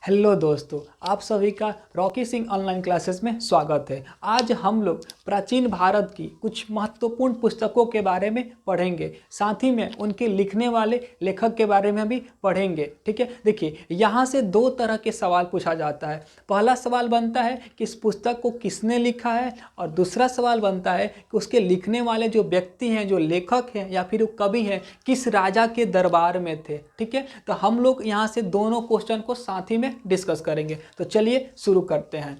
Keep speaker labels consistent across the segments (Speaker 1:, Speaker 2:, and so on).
Speaker 1: Hello दोस्तों, आप सभी का रॉकी सिंह ऑनलाइन क्लासेस में स्वागत है। आज हम लोग प्राचीन भारत की कुछ महत्वपूर्ण पुस्तकों के बारे में पढ़ेंगे, साथ ही में उनके लिखने वाले लेखक के बारे में भी पढ़ेंगे। ठीक है, देखिए यहाँ से दो तरह के सवाल पूछा जाता है। पहला सवाल बनता है कि इस पुस्तक को किसने लिखा है, और दूसरा सवाल बनता है कि उसके लिखने वाले जो व्यक्ति हैं, जो लेखक हैं या फिर वो कवि हैं, किस राजा के दरबार में थे। ठीक है, तो हम लोग यहाँ से दोनों क्वेश्चन को साथ ही में डिस्कस करेंगे। तो चलिए शुरू करते हैं।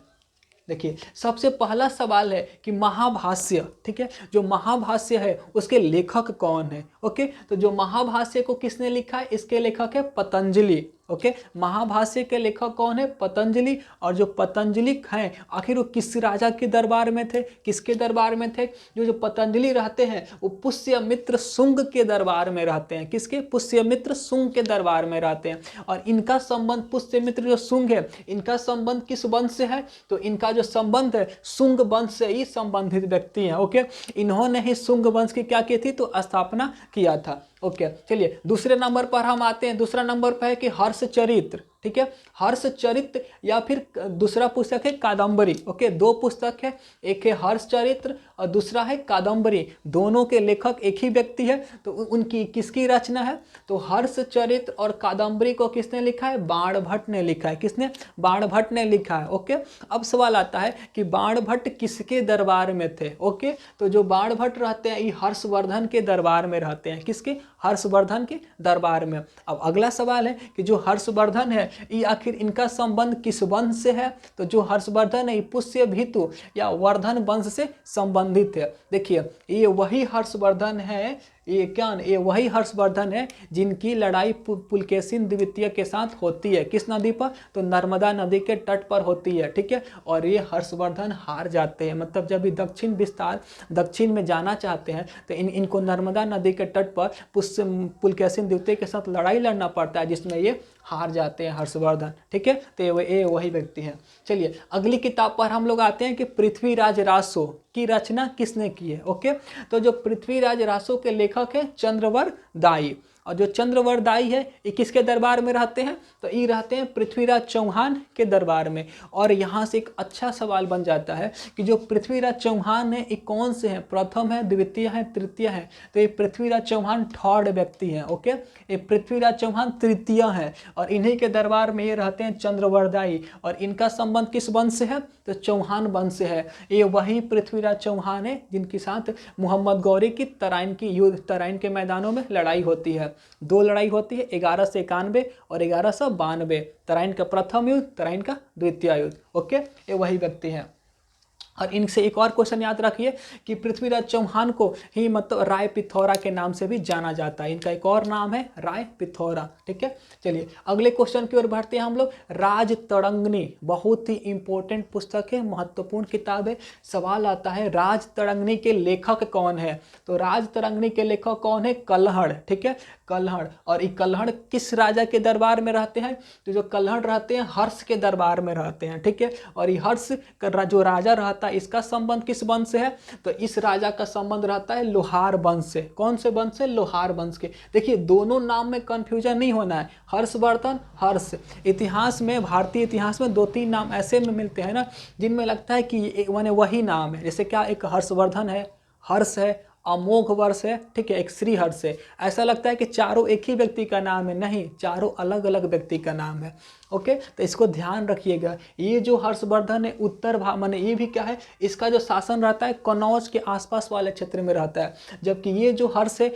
Speaker 1: देखिए, सबसे पहला सवाल है कि महाभाष्य, ठीक है, जो महाभाष्य है उसके लेखक कौन है। ओके, तो जो महाभाष्य को किसने लिखा है, इसके लेखक है पतंजलि। ओके, महाभाष्य के लेखक कौन है, पतंजलि। और जो पतंजलि हैं, आखिर वो किस राजा के दरबार में थे, किसके दरबार में थे। जो पतंजलि रहते हैं वो पुष्यमित्र शुंग के दरबार में रहते हैं। किसके, पुष्यमित्र शुंग के दरबार में रहते हैं। और इनका संबंध, पुष्यमित्र जो शुंग है, इनका संबंध किस वंश से है, तो इनका जो संबंध है शुंग वंश से ही संबंधित व्यक्ति हैं। ओके, इन्होंने ही शुंग वंश की क्या की थी, तो स्थापना किया था। ओके, चलिए दूसरे नंबर पर हम आते हैं। दूसरा नंबर पर है कि हर्षचरित्र। ठीक है, हर्षचरित्र या फिर दूसरा पुस्तक है कादम्बरी। ओके, दो पुस्तक है, एक है हर्षचरित्र और दूसरा है कादम्बरी। दोनों के लेखक एक ही व्यक्ति है। तो उनकी किसकी रचना है, तो हर्षचरित्र और कादम्बरी को किसने लिखा है, बाणभट्ट ने लिखा है। किसने, बाणभट्ट ने लिखा है। ओके, अब सवाल आता है कि बाणभट्ट किसके दरबार में थे। ओके, तो जो बाणभट्ट रहते हैं ये हर्षवर्धन के दरबार में रहते हैं। किसके, हर्षवर्धन के दरबार में। अब अगला सवाल है कि जो हर्षवर्धन है ये आखिर इनका संबंध किस वंश से है, तो जो हर्षवर्धन है ये पुष्यभीतु या वर्धन वंश से संबंधित है। देखिए, ये वही हर्षवर्धन है, ये वही हर्षवर्धन है जिनकी लड़ाई पुलकेशिन द्वितीय के साथ होती है। किस नदी पर, तो नर्मदा नदी के तट पर होती है। ठीक है, और ये हर्षवर्धन हार जाते हैं। मतलब जब भी दक्षिण में जाना चाहते हैं तो इनको नर्मदा नदी के तट पर पुलकेशिन द्वितीय के साथ लड़ाई लड़ना पड़ता है, जिसमें ये हार जाते हैं हर्षवर्धन। ठीक है, तो ये वही व्यक्ति हैं। चलिए अगली किताब पर हम लोग आते हैं कि पृथ्वीराज रासो की रचना किसने की है। ओके, तो जो पृथ्वीराज रासो के लेखक है चंद्रवर दाई। और जो चंद्रवर दाई है ये किसके दरबार में रहते हैं, तो ये रहते हैं पृथ्वीराज चौहान के दरबार में। और यहाँ से एक अच्छा सवाल बन जाता है कि जो पृथ्वीराज चौहान है ये कौन से हैं, प्रथम है, द्वितीय है, तृतीय है। तो ये पृथ्वीराज चौहान थर्ड व्यक्ति हैं। ओके, ये पृथ्वीराज चौहान तृतीय है और इन्हीं के दरबार में ये रहते हैं चंद्रवर दाई। और इनका संबंध किस वंश से है, तो चौहान वंश से है। ये वही पृथ्वीराज चौहान है जिनके साथ मोहम्मद गौरी की तराइन के मैदानों में लड़ाई होती है। दो लड़ाई होती है, 1191 और 1192। तराइन का प्रथम युद्ध, तराइन का द्वितीय युद्ध। ओके, ये वही व्यक्ति हैं। और इनसे एक और क्वेश्चन याद रखिए कि पृथ्वीराज चौहान को ही मतलब राय पिथौरा के नाम से भी जाना जाता है। इनका एक और नाम है राय पिथौरा। ठीक है, चलिए अगले क्वेश्चन की ओर बढ़ते हैं हम लोग। राजतरंगिणी बहुत ही इंपॉर्टेंट पुस्तक है, महत्वपूर्ण किताब है। सवाल आता है राजतरंगिणी के लेखक कौन है, तो राजतरंगिणी के लेखक कौन है, कल्हड़। ठीक है, कल्हड़। और ये कल्हड़ किस राजा के दरबार में रहते हैं, तो जो कल्हड़ रहते हैं हर्ष के दरबार में रहते हैं। ठीक है, और ये हर्ष का जो राजा रहता है इसका संबंध किस वंश से है, तो इस राजा का संबंध रहता है लोहार वंश से। कौन से वंश से, लोहार वंश के। देखिए दोनों नाम में कंफ्यूजन नहीं होना है, हर्षवर्धन, हर्ष। इतिहास में, भारतीय इतिहास में दो तीन नाम ऐसे में मिलते हैं ना जिनमें लगता है कि माने वही नाम है। जैसे क्या, एक हर्षवर्धन है, हर्ष है, अमोघ वर्ष है, ठीक है, एक श्री हर्ष है। ऐसा लगता है कि चारों एक ही व्यक्ति का नाम है, नहीं, चारों अलग अलग व्यक्ति का नाम है। ओके, तो इसको ध्यान रखिएगा। ये जो हर्षवर्धन है उत्तर माने ये भी क्या है, इसका जो शासन रहता है कन्नौज के आसपास वाले क्षेत्र में रहता है। जबकि ये जो हर्ष है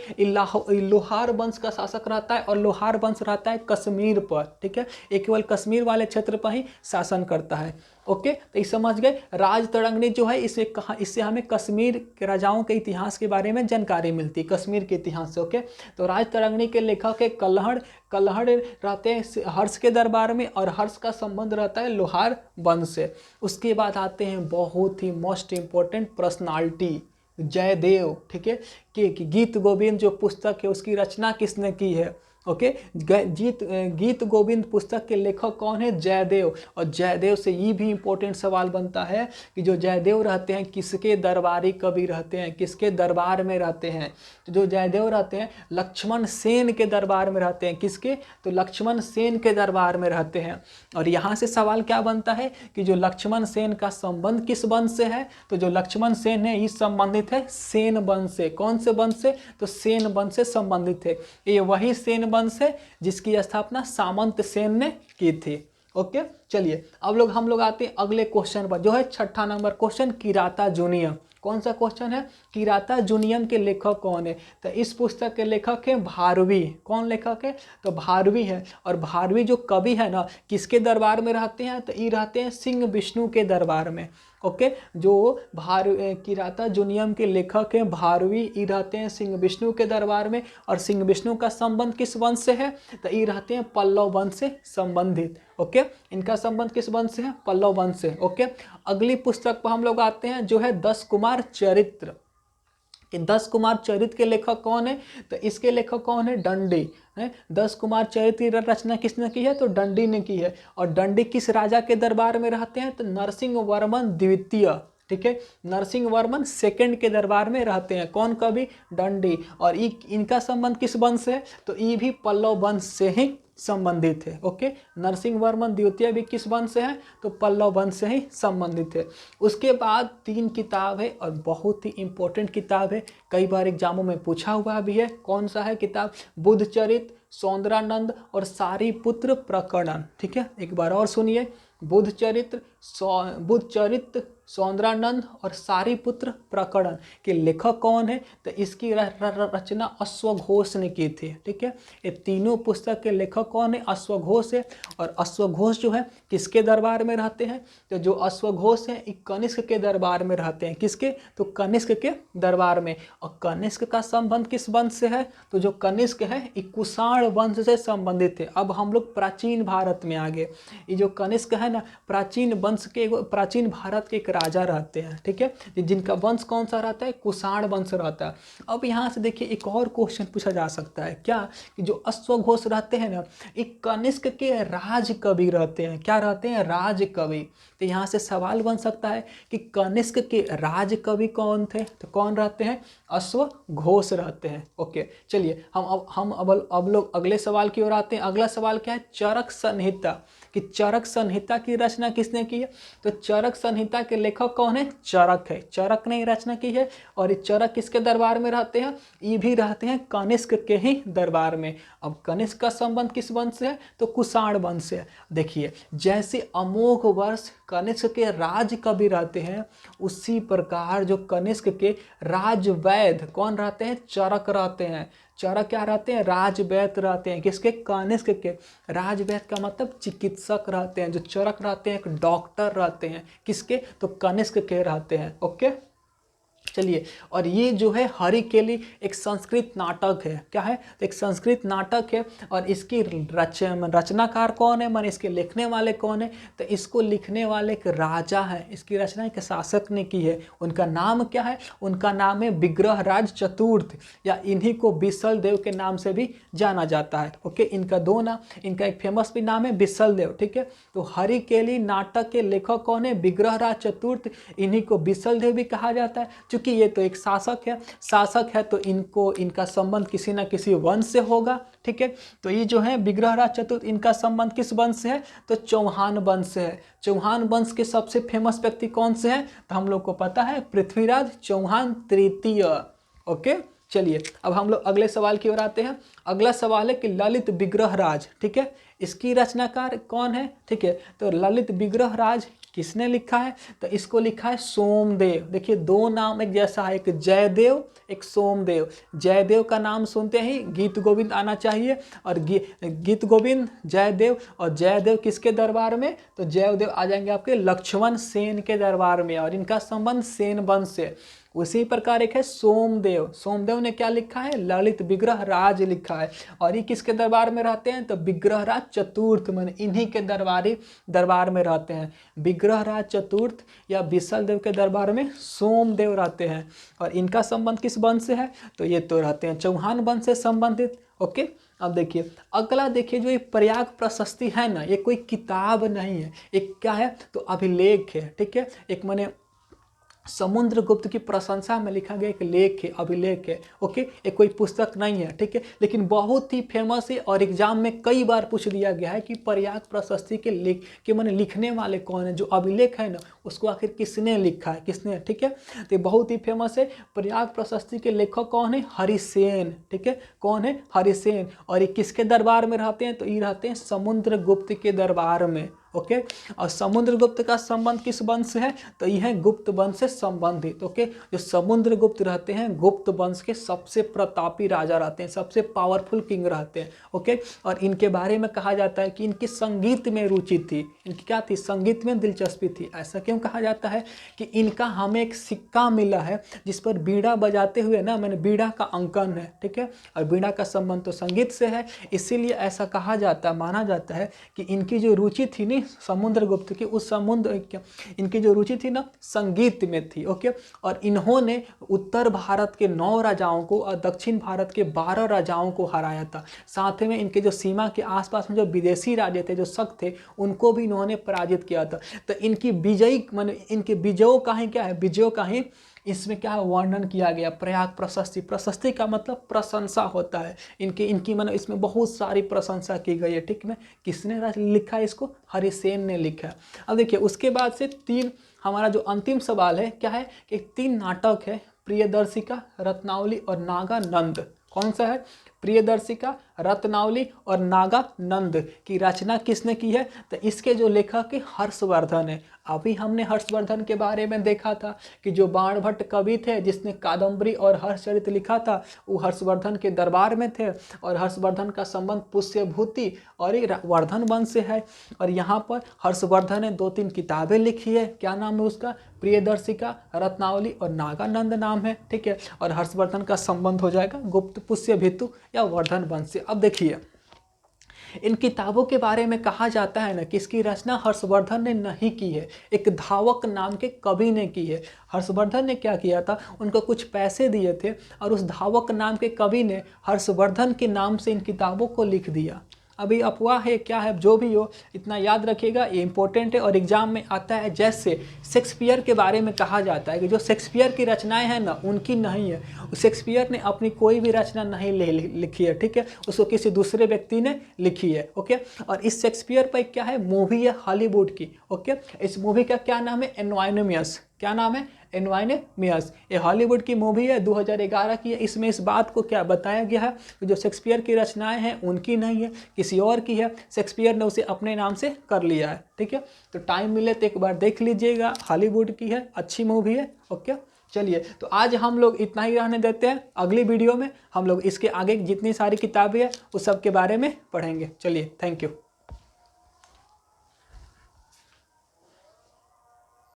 Speaker 1: लोहार वंश का शासक रहता है, और लोहार वंश रहता है कश्मीर पर। ठीक है, ये केवल कश्मीर वाले क्षेत्र पर ही शासन करता है। ओके, तो ये समझ गए। राजतरंगिणी जो है इससे हमें कश्मीर के राजाओं के इतिहास के बारे में जानकारी मिलती है, कश्मीर के इतिहास से। ओके, तो राजतरंगिणी के लेखक है कल्हड़। कल्हड़ रहते हैं हर्ष के दरबार में और हर्ष का संबंध रहता है लोहार वंश से। उसके बाद आते हैं बहुत ही मोस्ट इम्पोर्टेंट पर्सनालिटी, जयदेव। ठीक है, कि गीत गोविंद जो पुस्तक है उसकी रचना किसने की है। ओके। गीत गोविंद पुस्तक के लेखक कौन है? जयदेव। और जयदेव से ये भी इंपॉर्टेंट सवाल बनता है कि जो जयदेव रहते हैं किसके दरबारी कवि रहते हैं, किसके दरबार में रहते हैं? तो जो जयदेव रहते हैं लक्ष्मण सेन के दरबार में रहते हैं। किसके? तो लक्ष्मण सेन के दरबार में रहते हैं। और यहाँ से सवाल क्या बनता है कि जो लक्ष्मण सेन का संबंध किस वंश से है? तो जो लक्ष्मण सेन है ये संबंधित है सेन वंश से। कौन से वंश से? तो सेन वंश से संबंधित है। ये वही सेन वंश है जिसकी स्थापना सामंत सेन ने की थी। ओके, चलिए अब हम लोग आते हैं अगले क्वेश्चन पर, जो है 6ठा नंबर क्वेश्चन, किराता जूनियम। कौन सा क्वेश्चन है? किराता जूनियम के लेखक कौन है? तो इस पुस्तक के लेखक है भारवी। कौन लेखक है? तो भारवी है। और भारवी जो कवि है ना, किसके दरबार में रहते हैं? तो ये रहते हैं सिंह विष्णु के दरबार में। ओके, जो किराता जूनियम के लेखक हैं भारवी, ये रहते हैं सिंह विष्णु के दरबार में। और सिंह विष्णु का संबंध किस वंश से है? तो ये रहते हैं पल्लव वंश से संबंधित। ओके, इनका संबंध किस वंश से है? पल्लव वंश से। ओके, अगली पुस्तक पर हम लोग आते हैं जो है 10 कुमार चरित्र। कि 10 कुमार चरित्र के लेखक कौन है? तो इसके लेखक कौन है? दंडी है। 10 कुमार चरित्र की रचना किसने की है? तो दंडी ने की है। और दंडी किस राजा के दरबार में रहते हैं? तो नरसिंह वर्मन द्वितीय। ठीक है, नरसिंह वर्मन सेकंड के दरबार में रहते हैं। कौन कवि? दंडी। और इनका संबंध किस वंश से है? तो ये भी पल्लव वंश से ही संबंधित है। ओके, नरसिंह वर्मन द्वितीय भी किस वंश से है? तो पल्लव वंश से ही संबंधित है। उसके बाद 3 किताब है और बहुत ही इंपॉर्टेंट किताब है, कई बार एग्जामों में पूछा हुआ भी है। कौन सा है किताब? बुद्ध चरित्र, सौंदरानंद और सारीपुत्र प्रकरण। ठीक है, एक बार और सुनिए, बुद्ध चरित्र, सौंदरानंद और सारीपुत्र प्रकरण के लेखक कौन है? तो इसकी रचना अश्वघोष ने की थी। ठीक है, ये तीनों पुस्तक के लेखक कौन है? अश्वघोष है। और अश्वघोष जो है किसके दरबार में रहते हैं? तो जो अश्वघोष है ये कनिष्क के दरबार में रहते हैं। किसके? तो कनिष्क के दरबार में। और कनिष्क का संबंध किस वंश से है? तो जो कनिष्क है ये कुषाण वंश से संबंधित है। अब हम लोग प्राचीन भारत में आ गए। ये जो कनिष्क है ना, प्राचीन वंश के, प्राचीन भारत के एक राजा रहते हैं। ठीक है, जिनका वंश कौन सा रहता है? कुषाण वंश रहता है। अब यहाँ से देखिए एक और क्वेश्चन पूछा जा सकता है, क्या कि जो अश्वघोष रहते हैं ना, एक कनिष्क के राज कवि रहते हैं। क्या रहते हैं? राज कवि। तो यहाँ से सवाल बन सकता है कि कनिष्क के राज कवि कौन थे? तो कौन रहते हैं? अश्वघोष रहते हैं। ओके, चलिए हम अब लोग अगले सवाल की ओर आते हैं। अगला सवाल क्या है? चरक संहिता। कि चरक संहिता की रचना किसने की है? तो चरक संहिता के लेखक कौन है? चरक है। चरक ने रचना की है। और ये चरक किसके दरबार में रहते हैं? ये भी रहते हैं कनिष्क के ही दरबार में। अब कनिष्क का संबंध किस वंश से है? तो कुषाण वंश से। देखिए, जैसे अमोघ वर्ष कनिष्क के राज कवि रहते हैं, उसी प्रकार जो कनिष्क के राजवैद्य कौन रहते हैं? चरक रहते हैं। चरक क्या रहते हैं? राजवैद्य रहते हैं। किसके? कनिष्क के। राजवैद्य का मतलब चिकित्सक रहते हैं। जो चरक रहते हैं एक डॉक्टर रहते हैं। किसके? तो कनिष्क के रहते हैं। ओके, चलिए, और ये जो है हरिकेली एक संस्कृत नाटक है। क्या है? तो एक संस्कृत नाटक है। और इसकी रचनाकार कौन है? माने इसके लिखने वाले कौन है? तो इसको लिखने वाले एक राजा है। इसकी रचना एक शासक ने की है। उनका नाम क्या है? उनका नाम है विग्रहराज चतुर्थ, या इन्हीं को बिसल देव के नाम से भी जाना जाता है। ओके, इनका दो नाम, इनका एक फेमस भी नाम है बिसल देव। ठीक है, तो हरिकेली नाटक के लेखक कौन है? विग्रहराज चतुर्थ। इन्हीं को बिसल देव भी कहा जाता है। क्योंकि ये तो एक शासक है तो इनका संबंध किसी ना किसी वंश से होगा। ठीक है, तो ये जो है विग्रहराज चतुर्थ, इनका संबंध किस वंश से है? तो चौहान वंश से है। चौहान वंश के सबसे फेमस व्यक्ति कौन से हैं? तो हम लोग को पता है पृथ्वीराज चौहान तृतीय। ओके, चलिए अब हम लोग अगले सवाल की ओर आते हैं। अगला सवाल है कि ललित विग्रहराज। ठीक है, इसकी रचनाकार कौन है? ठीक है, तो ललित विग्रहराज किसने लिखा है? तो इसको लिखा है सोमदेव। देखिए, दो नाम एक जैसा है, एक जयदेव एक सोमदेव। जयदेव का नाम सुनते ही गीत गोविंद आना चाहिए। और गीत गोविंद, जयदेव, और जयदेव किसके दरबार में? तो जयदेव आ जाएंगे आपके लक्ष्मण सेन के दरबार में। और इनका संबंध सेन वंश से। उसी प्रकार एक है सोमदेव। सोमदेव ने क्या लिखा है? ललित विग्रहराज लिखा है। और ये किसके दरबार में रहते हैं? तो विग्रहराज चतुर्थ, माने इन्हीं के दरबार में रहते हैं। विग्रहराज चतुर्थ या बिसल देव के दरबार में सोमदेव रहते हैं। और इनका संबंध किस वंश से है? तो ये तो रहते हैं चौहान वंश से संबंधित। ओके, अब देखिए अगला, देखिए जो ये प्रयाग प्रशस्ति है ना, ये कोई किताब नहीं है, एक क्या है तो अभिलेख है, ठीक है। एक माने समुद्रगुप्त की प्रशंसा में लिखा गया एक लेख है, अभिलेख है, ओके। ये कोई पुस्तक नहीं है, ठीक है, लेकिन बहुत ही फेमस है और एग्जाम में कई बार पूछ दिया गया है कि प्रयाग प्रशस्ति के लेख के माने लिखने वाले कौन है, जो अभिलेख है ना उसको आखिर किसने लिखा है, किसने, ठीक है। तो ये बहुत ही फेमस है। प्रयाग प्रशस्ति के लेखक कौन है, हरिसेन, ठीक है, कौन है, हरिसेन। और ये किसके दरबार में रहते हैं, तो ये रहते हैं समुद्रगुप्त के दरबार में, ओके। और समुद्रगुप्त का संबंध किस वंश से है, तो यह गुप्त वंश से संबंधित, ओके। जो समुद्रगुप्त रहते हैं गुप्त वंश के सबसे प्रतापी राजा रहते हैं, सबसे पावरफुल किंग रहते हैं, ओके। और इनके बारे में कहा जाता है कि इनकी संगीत में रुचि थी, इनकी क्या थी, संगीत में दिलचस्पी थी। ऐसा क्यों कहा जाता है कि इनका हमें एक सिक्का मिला है जिस पर बीड़ा बजाते हुए ना मैंने बीड़ा का अंकन है, ठीक है। और बीड़ा का संबंध तो संगीत से है, इसीलिए ऐसा कहा जाता है, माना जाता है कि इनकी जो रुचि थी ना समुद्रगुप्त की, उस इनकी जो रुचि थी ना संगीत में थी, ओके। और इन्होंने उत्तर भारत के 9 राजाओं को और दक्षिण भारत के 12 राजाओं को हराया था। साथ में इनके जो सीमा के आसपास में जो विदेशी राजे थे, जो शक थे, उनको भी इन्होंने पराजित किया था। तो इनकी विजयी माने इनके विजयों का ही क्या है, विजयों का ही इसमें क्या वर्णन किया गया। प्रयाग प्रशस्ति, प्रशस्ति का मतलब प्रशंसा होता है, इनकी माने इसमें बहुत सारी प्रशंसा की गई है, ठीक है। किसने लिखा है इसको, हरिसेन ने लिखा है। अब देखिए उसके बाद से हमारा जो अंतिम सवाल है क्या है कि 3 नाटक है, प्रियदर्शिका, रत्नावली और नागानंद। कौन सा है, प्रियदर्शिका, रत्नावली और नागानंद की रचना किसने की है, तो इसके जो लेखक है हर्षवर्धन है। अभी हमने हर्षवर्धन के बारे में देखा था कि जो बाणभट्ट कवि थे जिसने कादम्बरी और हर्षचरित लिखा था, वो हर्षवर्धन के दरबार में थे। और हर्षवर्धन का संबंध पुष्यभूति और वर्धन वंश से है। और यहाँ पर हर्षवर्धन ने 2-3 किताबें लिखी है, क्या नाम है उसका, प्रियदर्शिका, रत्नावली और नागानंद नाम है, ठीक है। और हर्षवर्धन का संबंध हो जाएगा गुप्त पुष्यभूति या वर्धन वंश से। अब देखिए इन किताबों के बारे में कहा जाता है ना कि इसकी रचना हर्षवर्धन ने नहीं की है, एक धावक नाम के कवि ने की है। हर्षवर्धन ने क्या किया था, उनको कुछ पैसे दिए थे और उस धावक नाम के कवि ने हर्षवर्धन के नाम से इन किताबों को लिख दिया। अभी अफवाह है क्या है, जो भी हो इतना याद रखिएगा, ये इंपॉर्टेंट है और एग्जाम में आता है। जैसे शेक्सपियर के बारे में कहा जाता है कि जो शेक्सपियर की रचनाएं हैं ना उनकी नहीं है, शेक्सपियर ने अपनी कोई भी रचना नहीं लिखी है, ठीक है, उसको किसी दूसरे व्यक्ति ने लिखी है, ओके। और इस शेक्सपियर पर क्या है, मूवी है हॉलीवुड की, ओके। इस मूवी का क्या नाम है, एनवायनोमियस, क्या नाम है, एनवायनोमियस। ये हॉलीवुड की मूवी है, 2011 की है। इसमें इस बात को क्या बताया गया है कि जो शेक्सपियर की रचनाएं हैं उनकी नहीं है, किसी और की है, शेक्सपियर ने उसे अपने नाम से कर लिया है, ठीक है। तो टाइम मिले तो एक बार देख लीजिएगा, हॉलीवुड की है, अच्छी मूवी है, ओके। चलिए तो आज हम लोग इतना ही रहने देते हैं, अगली वीडियो में हम लोग इसके आगे जितनी सारी किताबें हैं उस सब के बारे में पढ़ेंगे। चलिए, थैंक यू।